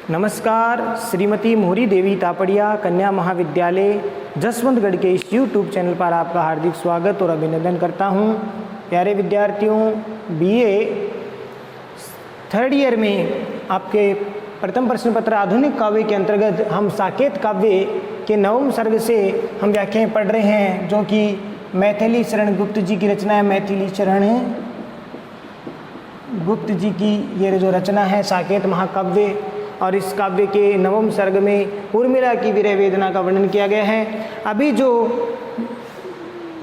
नमस्कार। श्रीमती मोहरी देवी तापड़िया कन्या महाविद्यालय जसवंतगढ़ के इस यूट्यूब चैनल पर आपका हार्दिक स्वागत और अभिनंदन करता हूं। प्यारे विद्यार्थियों, बीए थर्ड ईयर में आपके प्रथम प्रश्न पत्र आधुनिक काव्य के अंतर्गत हम साकेत काव्य के नवम सर्ग से हम व्याख्याएं पढ़ रहे हैं, जो कि मैथिली शरण गुप्त जी की रचना है। मैथिली शरण गुप्त जी की ये जो रचना है साकेत महाकाव्य, और इस काव्य के नवम सर्ग में उर्मिला की विरह वेदना का वर्णन किया गया है। अभी जो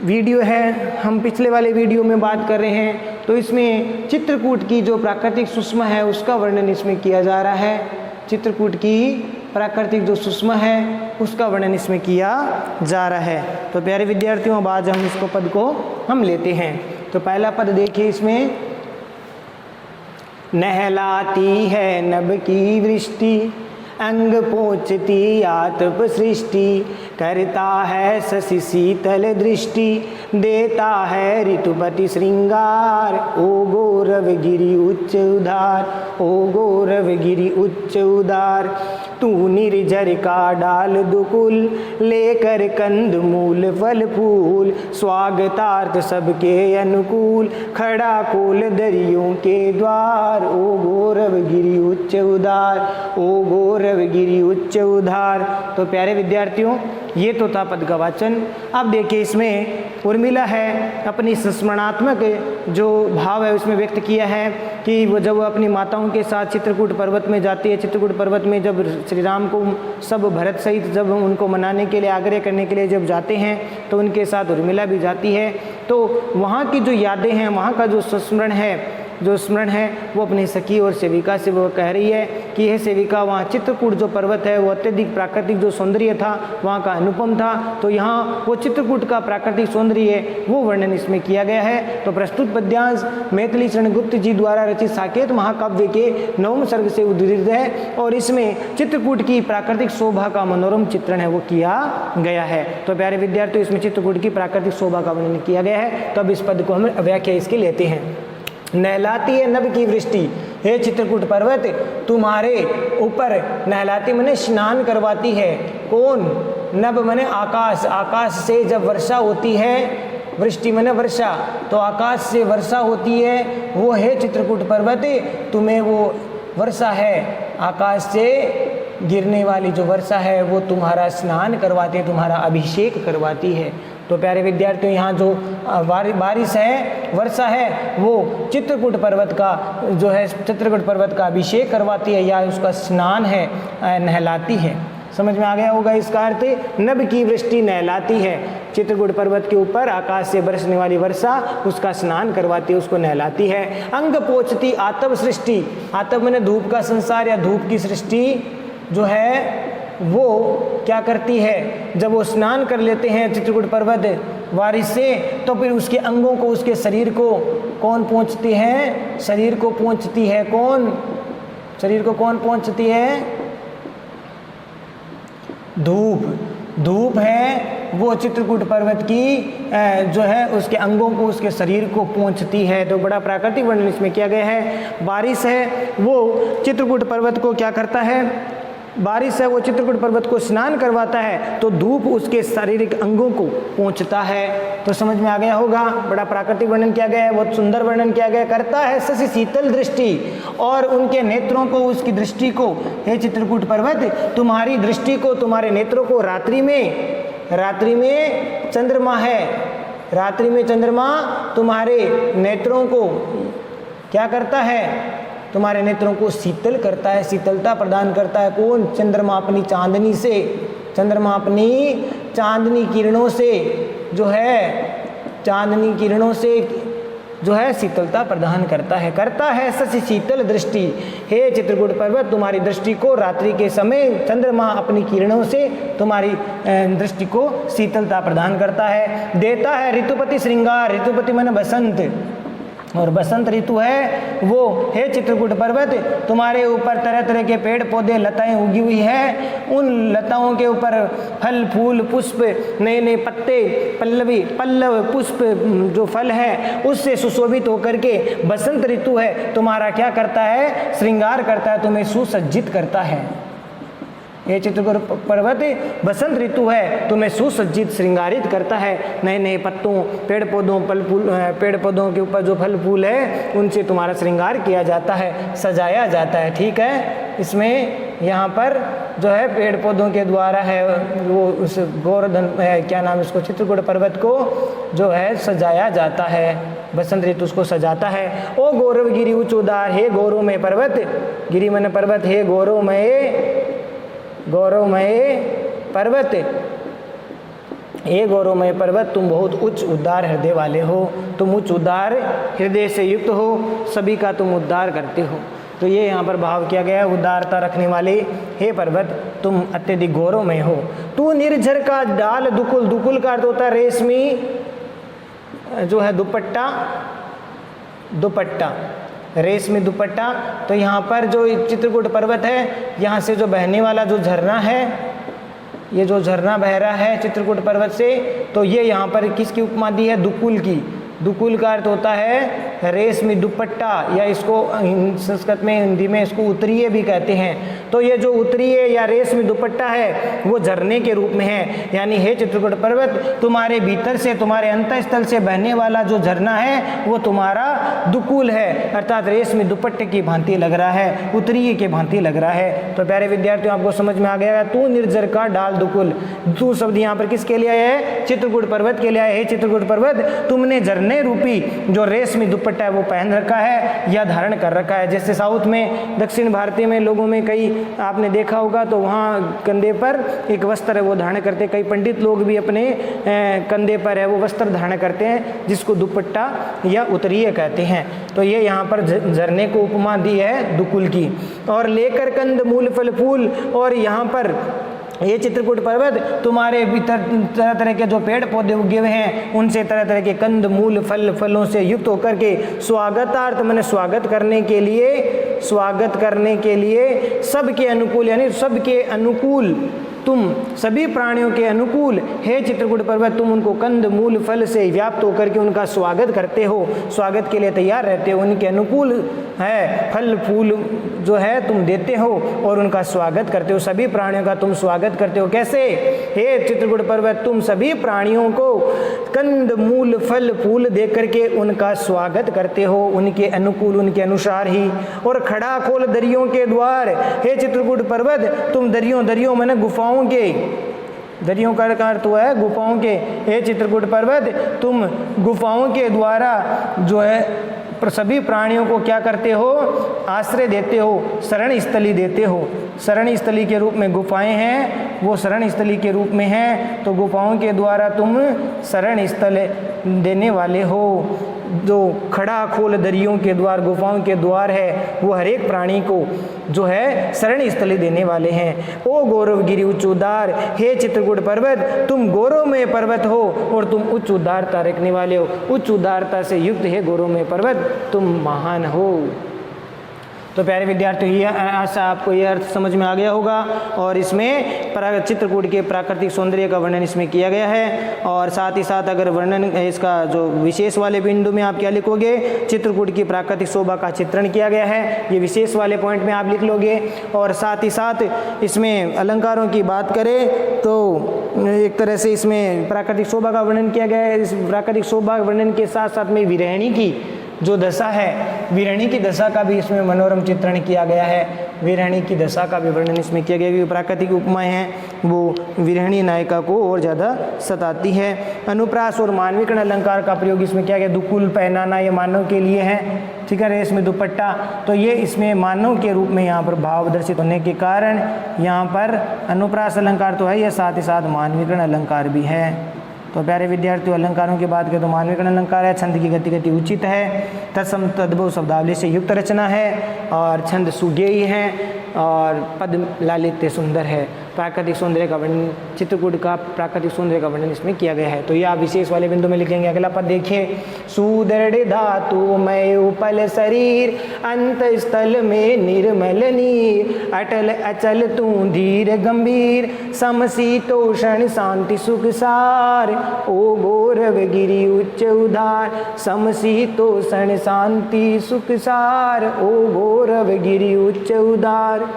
वीडियो है हम पिछले वाले वीडियो में बात कर रहे हैं, तो इसमें चित्रकूट की जो प्राकृतिक सुषमा है उसका वर्णन इसमें किया जा रहा है। चित्रकूट की प्राकृतिक जो सुषमा है उसका वर्णन इसमें किया जा रहा है। तो प्यारे विद्यार्थियों, अब आज हम इसको पद को हम लेते हैं। तो पहला पद देखिए, इसमें नहलाती है नभ की वृष्टि, अंग पोंछती आतप सृष्टि, करता है शशि शीतल दृष्टि, देता है ऋतुपति श्रृंगार। ओ गौरव गिरि उच्च उदार, ओ गौरव गिरि उच्च उदार, तू निर्जर का डाल दुकुल, लेकर कंद मूल फल फूल, स्वागतार्थ सबके अनुकूल, खड़ा खोल दरियों के द्वार। ओ गौरव गिरि उच्च उदार, ओ गौरव गिरि उच्च उदार। तो प्यारे विद्यार्थियों, ये तो था पद का वाचन। अब देखिए, इसमें उर्मिला है अपनी संस्मरणात्मक जो भाव है उसमें व्यक्त किया है कि वो जब अपनी माताओं के साथ चित्रकूट पर्वत में जाती है। चित्रकूट पर्वत में जब श्री राम को सब भरत सहित जब उनको मनाने के लिए, आग्रह करने के लिए जब जाते हैं, तो उनके साथ उर्मिला भी जाती है। तो वहाँ की जो यादें हैं, वहाँ का जो संस्मरण है, जो स्मरण है, वो अपनी सखी और सेविका से वो कह रही है कि यह सेविका, वहाँ चित्रकूट जो पर्वत है वो अत्यधिक प्राकृतिक जो सौंदर्य था वहाँ का अनुपम था। तो यहाँ वो चित्रकूट का प्राकृतिक सौंदर्य है वो वर्णन इसमें किया गया है। तो प्रस्तुत पद्यांश मैथिली शरण गुप्त जी द्वारा रचित साकेत महाकाव्य के नवम सर्ग से उद्धृत है, और इसमें चित्रकूट की प्राकृतिक शोभा का मनोरम चित्रण है वो किया गया है। तो प्यारे विद्यार्थियों, इसमें चित्रकूट की प्राकृतिक शोभा का वर्णन किया गया है। तो अब इस पद को हम व्याख्या इसकी लेते हैं। नहलाती है नभ की वृष्टि, हे चित्रकूट पर्वत तुम्हारे ऊपर, नहलाती मने स्नान करवाती है। कौन? नभ मने आकाश, आकाश से जब वर्षा होती है, वृष्टि मने वर्षा, तो आकाश से वर्षा होती है वो है चित्रकूट पर्वत, तुम्हें वो वर्षा है, आकाश से गिरने वाली जो वर्षा है वो तुम्हारा स्नान करवाती है, तुम्हारा अभिषेक करवाती है। तो प्यारे विद्यार्थियों, यहाँ जो बारिश है, वर्षा है, वो चित्रकूट पर्वत का जो है, चित्रकूट पर्वत का अभिषेक करवाती है या उसका स्नान है, नहलाती है। समझ में आ गया होगा इसका अर्थ। नभ की वृष्टि नहलाती है, चित्रकूट पर्वत के ऊपर आकाश से बरसने वाली वर्षा उसका स्नान करवाती है, उसको नहलाती है। अंग पोंछती आतप सृष्टि, आतप मैंने धूप का संसार या धूप की सृष्टि जो है वो क्या करती है, जब वो स्नान कर लेते हैं चित्रकूट पर्वत बारिश से, तो फिर उसके अंगों को, उसके शरीर को कौन पोंछती है? शरीर को पोंछती है। कौन? शरीर को कौन पोंछती है? धूप। धूप है वो चित्रकूट पर्वत की जो है उसके अंगों को, उसके शरीर को पोंछती है। तो बड़ा प्राकृतिक वर्णन इसमें किया गया है। बारिश है वो चित्रकूट पर्वत को क्या करता है? बारिश है वो चित्रकूट पर्वत को स्नान करवाता है, तो धूप उसके शारीरिक अंगों को पोंछता है। तो समझ में आ गया होगा, बड़ा प्राकृतिक वर्णन किया गया है, बहुत सुंदर वर्णन किया गया। करता है शशि शीतल दृष्टि, और उनके नेत्रों को, उसकी दृष्टि को, हे चित्रकूट पर्वत तुम्हारी दृष्टि को, तुम्हारे नेत्रों को, रात्रि में चंद्रमा है, रात्रि में चंद्रमा तुम्हारे नेत्रों को क्या करता है? तुम्हारे नेत्रों को शीतल करता है, शीतलता प्रदान करता है। कौन? चंद्रमा अपनी चांदनी से, चंद्रमा अपनी चांदनी किरणों से जो है, चांदनी किरणों से जो है शीतलता प्रदान करता है। करता है शशि शीतल दृष्टि, हे चित्रकूट पर्वत तुम्हारी दृष्टि को रात्रि के समय चंद्रमा अपनी किरणों से तुम्हारी दृष्टि को शीतलता प्रदान करता है। देता है ऋतुपति श्रृंगार, ऋतुपति माने बसंत, और बसंत ऋतु है वो हे चित्रकूट पर्वत तुम्हारे ऊपर तरह तरह के पेड़ पौधे लताएं उगी हुई है, उन लताओं के ऊपर फल फूल पुष्प नए नए पत्ते पल्लव पुष्प जो फल है उससे सुशोभित होकर के बसंत ऋतु है तुम्हारा क्या करता है, श्रृंगार करता है, तुम्हें सुसज्जित करता है। ये चित्रकूट पर्वत बसंत ऋतु है तुम्हें सुसज्जित श्रृंगारित करता है, नए नए पत्तों पेड़ पौधों के ऊपर जो फल फूल है उनसे तुम्हारा श्रृंगार किया जाता है, सजाया जाता है। ठीक है, इसमें यहाँ पर जो है पेड़ पौधों के द्वारा है वो उस गोवर्धन क्या नाम इसको चित्रकूट पर्वत को जो है सजाया जाता है, बसंत ऋतु उसको सजाता है। ओ गौरव गिरि उच्च उदार हे गौरवमय पर्वत, गिरि मन पर्वत हे गौरवमय पर्वत, हे गौरवमय पर्वत तुम बहुत उच्च उदार हृदय वाले हो, तुम उच्च उदार हृदय से युक्त हो, सभी का तुम उद्धार करते हो। तो ये यहाँ पर भाव किया गया है, उदारता रखने वाले हे पर्वत तुम अत्यधिक गौरवमय हो। तू निर्झर का डाल दुकुल, दुकुल का अर्थ होता है रेशमी जो है दुपट्टा रेशमी दुपट्टा। तो यहाँ पर जो चित्रकूट पर्वत है यहाँ से जो बहने वाला जो झरना है, ये जो झरना बह रहा है चित्रकूट पर्वत से, तो ये यहाँ पर किसकी उपमा दी है, दुकुल की। दुकुल का अर्थ होता है रेशमी दुपट्टा, या इसको संस्कृत में हिंदी में इसको उत्तरीय भी कहते हैं। तो ये जो उत्तरीय या रेशमी दुपट्टा है वो झरने के रूप में है, यानी हे चित्रकूट पर्वत तुम्हारे भीतर से तुम्हारे अंतःस्थल से बहने वाला जो झरना है वो तुम्हारा दुकुल है, अर्थात रेशमी दुपट्टे की भांति लग रहा है, उत्तरीय के भांति लग रहा है। तो प्यारे विद्यार्थियों आपको समझ में आ गया, तू निर्जर का डाल दुकुल, तू शब्द यहाँ पर किसके लिए आया है, चित्रकूट पर्वत के लिए आया है। चित्रकूट पर्वत तुमने झरने रूपी जो रेशमी दुपट्टा है वो पहन रखा है या धारण कर रखा है। जैसे साउथ में दक्षिण भारतीय में लोगों में कई आपने देखा होगा तो वहाँ कंधे पर एक वस्त्र है वो धारण करते हैं, कई पंडित लोग भी अपने कंधे पर है वो वस्त्र धारण करते हैं जिसको दुपट्टा या उत्तरीय कहते हैं। तो ये यहाँ पर झरने को उपमा दी है दुकुल की। और लेकर कंद मूल फल फूल, और यहाँ पर ये चित्रकूट पर्वत तुम्हारे भीतर तरह तरह के जो पेड़ पौधे उगे हुए हैं उनसे तरह तरह के कंद मूल फलों से युक्त होकर के स्वागतार्थ मैंने स्वागत करने के लिए सबके अनुकूल, यानी सबके अनुकूल तुम सभी प्राणियों के अनुकूल हे चित्रकूट पर्वत तुम उनको कंद मूल फल से व्याप्त होकर के उनका स्वागत करते हो, स्वागत के लिए तैयार रहते हो, उनके अनुकूल है फल फूल जो है तुम देते हो और उनका स्वागत करते हो, सभी प्राणियों का तुम स्वागत करते हो। कैसे, हे चित्रकूट पर्वत तुम सभी प्राणियों को कंद मूल फल फूल दे करके उनका स्वागत करते हो, उनके अनुकूल उनके अनुसार ही। और खड़ा खोल दरियों के द्वार, हे चित्रकूट पर्वत तुम दरियों मैंने गुफाओं के, दरियों का अर्थ हुआ है गुफाओं के, हे चित्रकूट पर्वत तुम गुफाओं के द्वारा जो है सभी प्राणियों को क्या करते हो, आश्रय देते हो, शरण स्थली देते हो। शरण स्थली के रूप में गुफाएं हैं, वो शरण स्थली के रूप में हैं, तो गुफाओं के द्वारा तुम शरण स्थल देने वाले हो। जो खड़ा खोल दरियों के द्वार गुफाओं के द्वार है वो हर एक प्राणी को जो है शरण स्थली देने वाले हैं। ओ गौरव गिरि उच्च उदार, हे चित्रकूट पर्वत तुम गौरवमय पर्वत हो और तुम उच्च उदारता रखने वाले हो, उच्च उदारता से युक्त है गौरवमय पर्वत तुम महान हो। तो प्यारे विद्यार्थियों ये आशा आपको ये अर्थ समझ में आ गया होगा। और इसमें चित्रकूट के प्राकृतिक सौंदर्य का वर्णन इसमें किया गया है। और साथ ही साथ अगर वर्णन इसका जो विशेष वाले बिंदु में आप क्या लिखोगे, चित्रकूट की प्राकृतिक शोभा का चित्रण किया गया है, ये विशेष वाले पॉइंट में आप लिख लोगे। और साथ ही साथ इसमें अलंकारों की बात करें तो एक तरह से इसमें प्राकृतिक शोभा का वर्णन किया गया है। इस प्राकृतिक शोभा वर्णन के साथ साथ में विरहिणी की जो दशा है, विरहिणी की दशा का भी इसमें मनोरम चित्रण किया गया है। विरहिणी की दशा का भी वर्णन इसमें किया गया, प्राकृतिक उपमाएं हैं वो विरहिणी नायिका को और ज़्यादा सताती है। अनुप्रास और मानविकरण अलंकार का प्रयोग इसमें किया गया। दुकुल पहनाना ये मानव के लिए है, ठीक है, रेशमी दुपट्टा, तो ये इसमें मानव के रूप में यहाँ पर भाव दर्शित होने के कारण यहाँ पर अनुप्रास अलंकार तो है, यह साथ ही साथ मानविकरण अलंकार भी है। तो प्यारे विद्यार्थियों अलंकारों की बात करें तो मानविकरण अलंकार है, छंद की गति उचित है, तत्सम तद्भव शब्दावली से युक्त रचना है और छंद सुगेयी है और पद लालित्य सुंदर है। प्राकृतिक सौंदर्य का वर्णन, चित्रकूट का प्राकृतिक सौंदर्य का वर्णन इसमें किया गया है। तो ये आप विशेष वाले बिंदु में लिखेंगे। अगला पद देखिए, सुदृढ़ धातुमय उपल शरीर, अंत स्थल में निर्मल नीर, अटल अचल तू धीर गंभीर, समशीतोषण शांति सुख सार, ओ गौरव गिरि उच्च उदार, समशीतोषण शांति सुख सार, ओ गौरव गिरि उच्च उदार।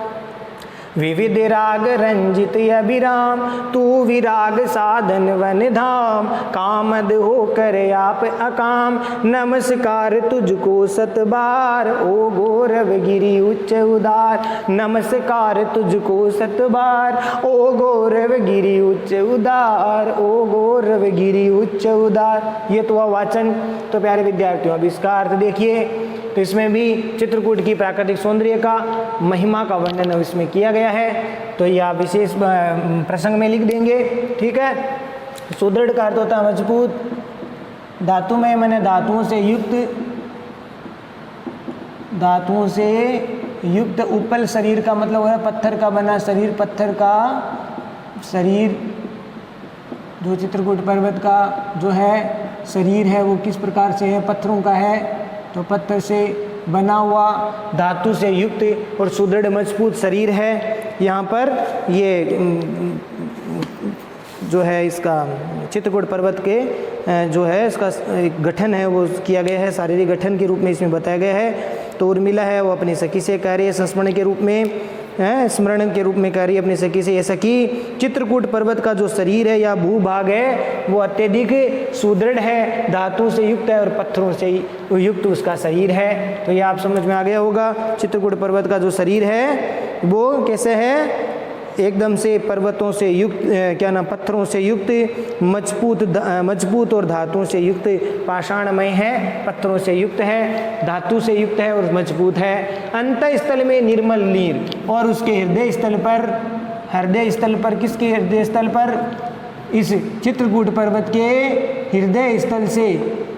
विविध राग रंजित अभिराम, तू विराग साधन वन धाम, कामद होकर आप अकाम, नमस्कार तुझको सतबार, ओ गौरव गिरि उच्च उदार, नमस्कार तुझको सतबार, ओ गौरव गिरि उच्च उदार, ओ गौरव गिरि उच्च उदार। ये तो हुआ वाचन। तो प्यारे विद्यार्थियों, अब इसका अर्थ देखिए। तो इसमें भी चित्रकूट की प्राकृतिक सौंदर्य का, महिमा का वर्णन इसमें किया गया है। तो यह आप विशेष प्रसंग में लिख देंगे, ठीक है। सुदृढ़ का अर्थ होता है मजबूत, धातु में मैंने धातुओं से युक्त, उपल शरीर का मतलब है पत्थर का बना शरीर, पत्थर का शरीर। जो चित्रकूट पर्वत का जो है शरीर है वो किस प्रकार से है, पत्थरों का है। तो पत्थर से बना हुआ, धातु से युक्त और सुदृढ़ मजबूत शरीर है। यहाँ पर ये जो है इसका चित्रकूट पर्वत के जो है इसका गठन है वो किया गया है, शारीरिक गठन के रूप में इसमें बताया गया है। तो उर्मिला है वो अपनी सखी से कह रही है संस्मरण के रूप में, स्मरण के रूप में कह रही है अपनी सखी से, ये सखी चित्रकूट पर्वत का जो शरीर है या भूभाग है वो अत्यधिक सुदृढ़ है, धातु से युक्त है और पत्थरों से युक्त उसका शरीर है। तो ये आप समझ में आ गया होगा। चित्रकूट पर्वत का जो शरीर है वो कैसे है, एकदम से पर्वतों से युक्त, क्या नाम, पत्थरों से युक्त, मजबूत और धातुओं से युक्त, पाषाणमय है, पत्थरों से युक्त है, धातु से युक्त है और मजबूत है। अंत स्थल में निर्मल नीर, और उसके हृदय स्थल पर किसके हृदय स्थल पर, इस चित्रकूट पर्वत के हृदय स्थल से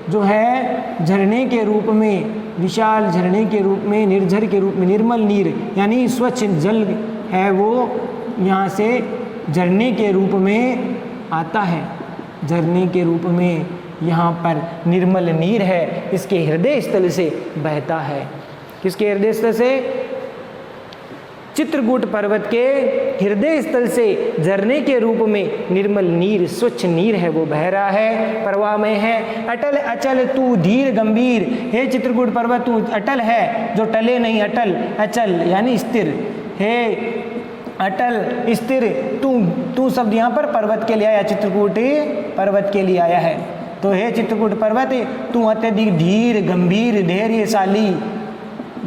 जो है झरने के रूप में, विशाल झरने के रूप में, निर्झर के रूप में, निर्मल नीर यानी स्वच्छ जल है वो यहाँ से झरने के रूप में आता है। झरने के रूप में यहाँ पर निर्मल नीर है, इसके हृदय स्थल से बहता है। किसके हृदय स्थल से, चित्रकूट पर्वत के हृदय स्थल से झरने के रूप में निर्मल नीर, स्वच्छ नीर है वो बह रहा है, प्रवाहमय है। अटल अचल तू धीर गंभीर, हे चित्रकूट पर्वत तू अटल है, जो टले नहीं, अटल अचल यानी स्थिर है, अटल स्थिर। तू शब्द यहाँ पर पर्वत के लिए आया, चित्रकूट पर्वत के लिए आया है। तो हे चित्रकूट पर्वत तू अत्यधिक धीर गंभीर, धैर्यशाली,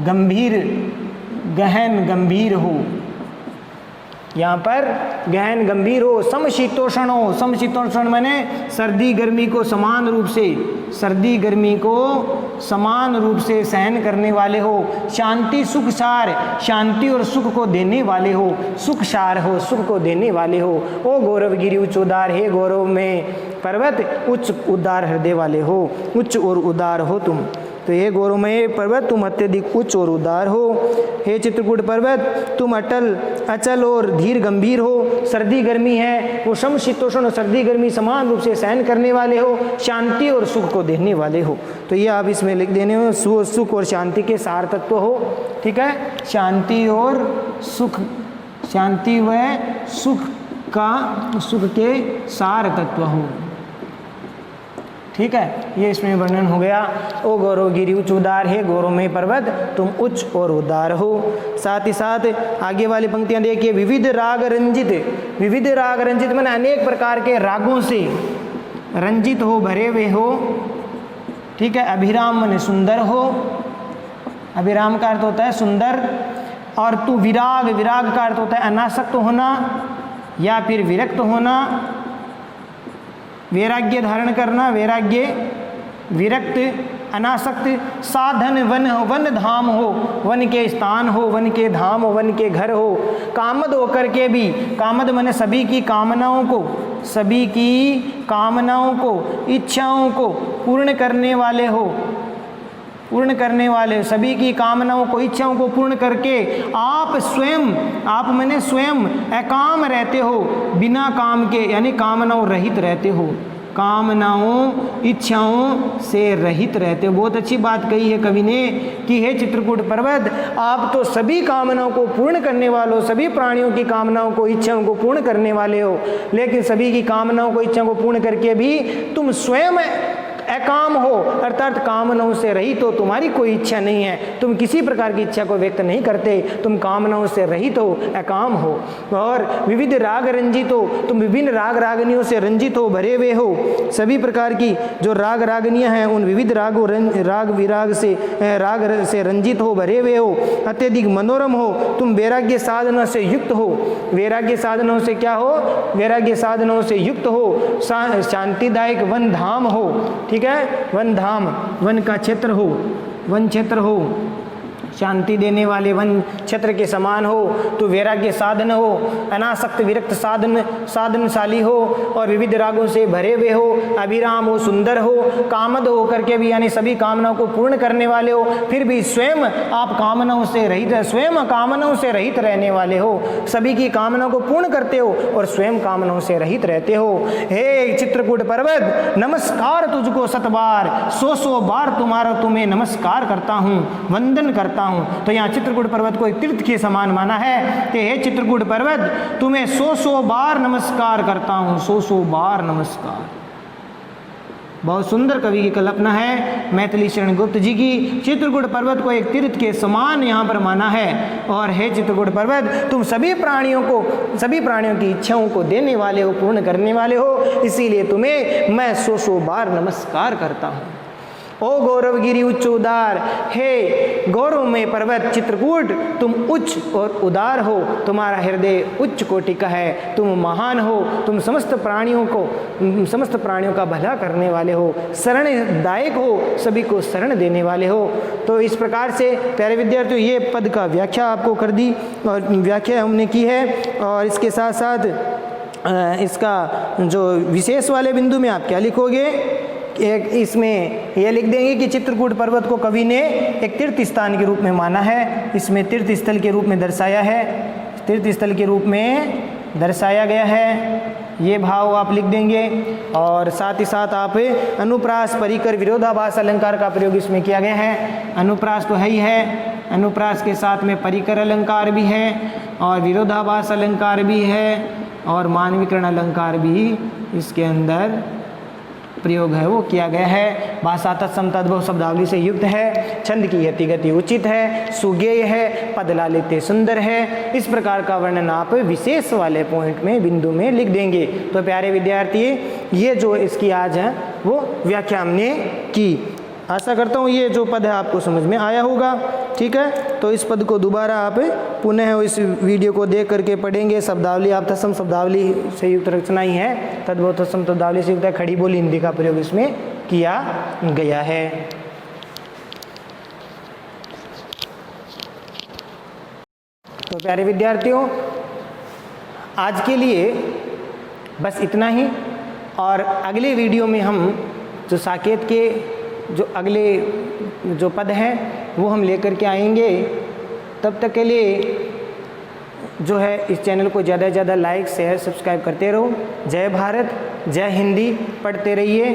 गंभीर, गहन गंभीर हो। यहाँ पर गहन गंभीर हो, समशीतोषण हो। समशीतोषण माने सर्दी गर्मी को समान रूप से, सर्दी गर्मी को समान रूप से सहन करने वाले हो। शांति सुख सार, शांति और सुख को देने वाले हो, सुख सार हो, सुख को देने वाले हो। ओ गौरव गिरि उच्च उदार, हे गौरव में पर्वत उच्च उदार हृदय वाले हो, उच्च और उदार हो तुम। तो हे गौरवमय पर्वत तुम अत्यधिक उच्च और उदार हो। हे चित्रकूट पर्वत तुम अटल अचल और धीर गंभीर हो। सर्दी गर्मी है वो समशीतोषण और सर्दी गर्मी समान रूप से सहन करने वाले हो, शांति और सुख को देने वाले हो। तो ये आप इसमें लिख देने हो, सुख और शांति के सार तत्व हो। ठीक है, शांति और सुख, शांति व सुख का, सुख के सार तत्व हो। ठीक है, ये इसमें वर्णन हो गया। ओ गौरव गिरि उच्च उदार, हे गौरवमय पर्वत तुम उच्च और उदार हो। साथ ही साथ आगे वाली पंक्तियां देखिए, विविध राग रंजित। विविध राग रंजित माने अनेक प्रकार के रागों से रंजित हो, भरे हुए हो। ठीक है, अभिराम माने सुंदर हो, अभिराम का अर्थ होता है सुंदर। और तू विराग, विराग का अर्थ होता है अनासक्त होना या फिर विरक्त होना, वैराग्य धारण करना, वैराग्य, विरक्त, अनासक्त। साधन वन हो, वन धाम हो, वन के स्थान हो, वन के धाम हो, वन के घर हो। कामद होकर के भी, कामद माने सभी की कामनाओं को, सभी की कामनाओं को, इच्छाओं को पूर्ण करने वाले हो। पूर्ण करने वाले, सभी की कामनाओं को, इच्छाओं को पूर्ण करके आप स्वयं, आप मैंने स्वयं अकाम रहते हो, बिना काम के, यानी कामनाओं रहित रहते हो, कामनाओं इच्छाओं से रहित रहते हो। बहुत अच्छी बात कही है कवि ने कि हे चित्रकूट पर्वत, आप तो सभी कामनाओं को पूर्ण करने वाले हो, सभी प्राणियों की कामनाओं को, इच्छाओं को पूर्ण करने वाले हो, लेकिन सभी की कामनाओं को, इच्छाओं को पूर्ण करके भी तुम स्वयं अकाम हो, अर्थात कामनाओं से रहित हो, तुम्हारी कोई इच्छा नहीं है, तुम किसी प्रकार की इच्छा को व्यक्त नहीं करते, तुम कामनाओं से रहित हो, अकाम हो, और विविध राग रंजित हो, तुम विभिन्न राग रागनियों से रंजित हो, भरे हुए हो, सभी प्रकार की जो राग रागनियाँ हैं उन विविध राग विराग से राग से रंजित हो, भरे हुए हो, अत्यधिक मनोरम हो, तुम वैराग्य साधना से युक्त हो, वैराग्य साधनों से क्या हो, वैराग्य साधनों से युक्त हो, शांतिदायक वन धाम हो, ठीक है, वन धाम, वन का क्षेत्र हो, वन क्षेत्र हो, शांति देने वाले वन क्षेत्र के समान हो, तो वैराग्य साधन हो, अनासक्त विरक्त साधनशाली हो, और विविध रागों से भरे हुए हो, अभिराम हो, सुंदर हो, कामद हो करके भी, यानी सभी कामनाओं को पूर्ण करने वाले हो, फिर भी स्वयं आप कामनाओं से रहित, स्वयं कामनाओं से रहित रहने वाले हो, सभी की कामनाओं को पूर्ण करते हो और स्वयं कामनाओं से रहित रहते हो। हे चित्रकूट पर्वत, नमस्कार तुझको 100 बार, 100 बार तुम्हें नमस्कार करता हूँ, वंदन करता हूँ। तो यहाँ चित्रकूट पर्वत को एक तीर्थ के समान माना है कि हे चित्रकूट पर्वत, तुम्हें 100 बार नमस्कार करता हूँ, 100 बार नमस्कार। बहुत सुंदर कवि की कल्पना है मैथिली शरण गुप्त जी की। चित्रकूट पर्वत को एक तीर्थ के समान यहाँ पर माना है, और हे चित्रकूट पर्वत, तुम सभी प्राणियों की इच्छाओं को देने वाले हो, पूर्ण करने वाले हो, इसीलिए तुम्हें मैं 100 बार नमस्कार करता हूँ। ओ गौरवगिरी उच्च उदार, हे गौरवमय पर्वत चित्रकूट, तुम उच्च और उदार हो, तुम्हारा हृदय उच्च कोटि का है, तुम महान हो, तुम समस्त प्राणियों का भला करने वाले हो, शरणदायक हो, सभी को शरण देने वाले हो। तो इस प्रकार से प्यारे विद्यार्थियों, ये पद का व्याख्या आपको कर दी, और व्याख्या हमने की है, और इसके साथ साथ इसका जो विशेष वाले बिंदु में आप क्या लिखोगे, एक इसमें यह लिख देंगे कि चित्रकूट पर्वत को कवि ने एक तीर्थ स्थान के रूप में माना है, इसमें तीर्थ स्थल के रूप में दर्शाया है, तीर्थ स्थल के रूप में दर्शाया गया है, ये भाव आप लिख देंगे। और साथ ही साथ आप अनुप्रास, परिकर, विरोधाभास अलंकार का प्रयोग इसमें किया गया है। अनुप्रास तो है ही है, अनुप्रास के साथ में परिकर अलंकार भी है, और विरोधाभास अलंकार भी है, और मानवीकरण अलंकार भी इसके अंदर प्रयोग है वो किया गया है। भाषा तत्सम तद्भव शब्दावली से युक्त है, छंद की यति गति उचित है, सुगेय है, पद लालित्य सुंदर है। इस प्रकार का वर्णन आप विशेष वाले पॉइंट में, बिंदु में लिख देंगे। तो प्यारे विद्यार्थी, ये जो इसकी आज है वो व्याख्या हमने की। आशा करता हूँ ये जो पद है आपको समझ में आया होगा, ठीक है। तो इस पद को दोबारा आप पुनः इस वीडियो को देख करके पढ़ेंगे। शब्दावली आप तत्सम शब्दावली से युक्त रचना ही है, तद्भव तत्सम शब्दावली से युक्त है, खड़ी बोली हिंदी का प्रयोग इसमें किया गया है। तो प्यारे विद्यार्थियों, आज के लिए बस इतना ही, और अगले वीडियो में हम जो साकेत के जो अगले जो पद हैं वो हम लेकर के आएंगे। तब तक के लिए जो है इस चैनल को ज़्यादा से ज़्यादा लाइक, शेयर, सब्सक्राइब करते रहो। जय भारत, जय हिंदी, पढ़ते रहिए।